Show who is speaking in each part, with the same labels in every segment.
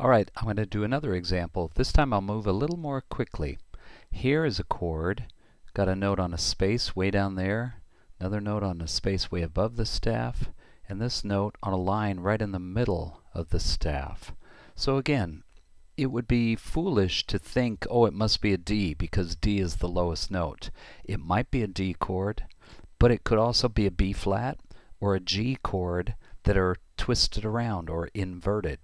Speaker 1: Alright, I'm going to do another example. This time I'll move a little more quickly. Here is a chord, got a note on a space way down there, another note on a space way above the staff, and this note on a line right in the middle of the staff. So again, it would be foolish to think, oh, it must be a D because D is the lowest note. It might be a D chord, but it could also be a B flat or a G chord that are twisted around or inverted.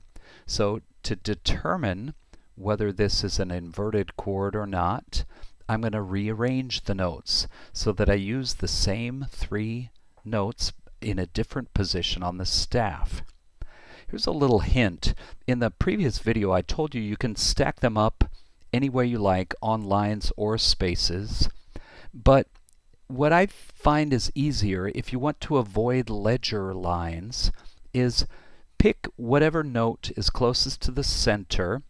Speaker 1: So to determine whether this is an inverted chord or not, I'm going to rearrange the notes so that I use the same three notes in a different position on the staff. Here's a little hint. In the previous video I told you you can stack them up any way you like on lines or spaces, but what I find is easier if you want to avoid ledger lines is pick whatever note is closest to the center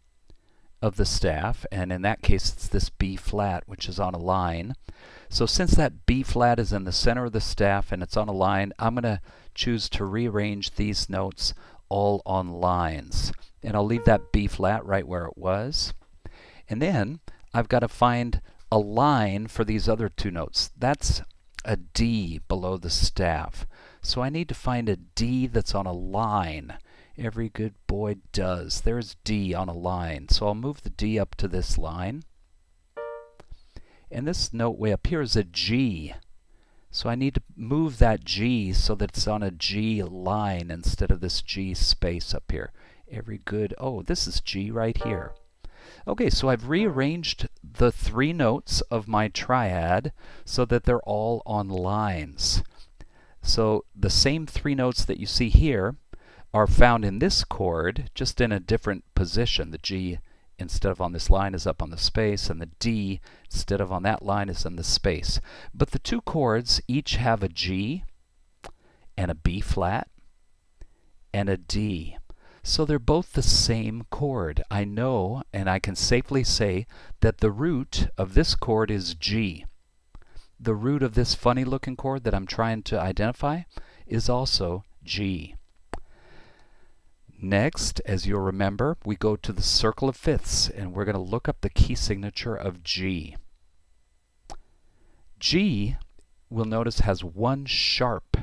Speaker 1: of the staff, and in that case it's this B flat which is on a line. So since that B flat is in the center of the staff and it's on a line, I'm going to choose to rearrange these notes all on lines. And I'll leave that B flat right where it was. And then I've got to find a line for these other two notes. That's a D below the staff. So I need to find a D that's on a line. Every good boy does. There's D on a line. So I'll move the D up to this line. And this note way up here is a G. So I need to move that G so that it's on a G line instead of this G space up here. Every good, oh, this is G right here. Okay, so I've rearranged the three notes of my triad so that they're all on lines. So the same three notes that you see here are found in this chord, just in a different position. The G, instead of on this line, is up on the space, and the D, instead of on that line, is in the space. But the two chords each have a G and a B flat and a D. So they're both the same chord. I know, and I can safely say, that the root of this chord is G. The root of this funny looking chord that I'm trying to identify is also G. Next, as you'll remember, we go to the circle of fifths, and we're going to look up the key signature of G. G, we'll notice, has one sharp,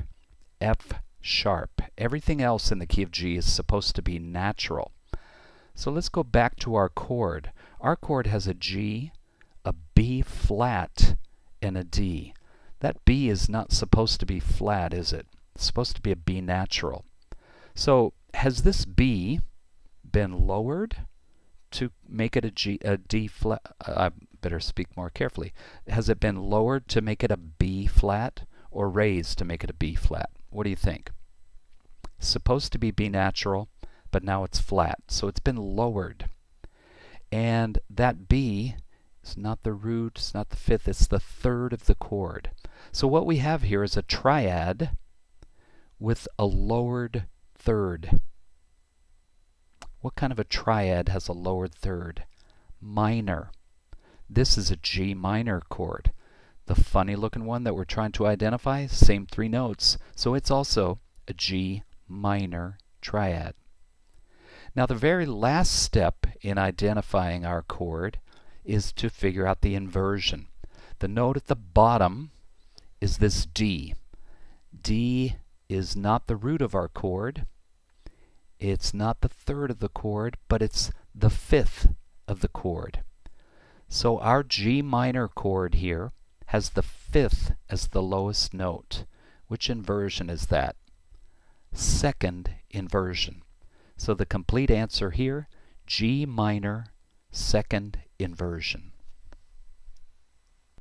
Speaker 1: F sharp. Everything else in the key of G is supposed to be natural. So let's go back to our chord. Our chord has a G, a B flat, and a D. That B is not supposed to be flat, is it? It's supposed to be a B natural. So has this B been lowered to make it a D flat? I better speak more carefully. Has it been lowered to make it a B flat or raised to make it a B flat? What do you think? It's supposed to be B natural, but now it's flat. So it's been lowered. And that B is not the root, it's not the fifth, it's the third of the chord. So what we have here is a triad with a lowered third. What kind of a triad has a lowered third? Minor. This is a G minor chord. The funny looking one that we're trying to identify, same three notes, so it's also a G minor triad. Now the very last step in identifying our chord is to figure out the inversion. The note at the bottom is this D. D is not the root of our chord. It's not the third of the chord, but it's the fifth of the chord. So our G minor chord here has the fifth as the lowest note. Which inversion is that? Second inversion. So the complete answer here, G minor, second inversion.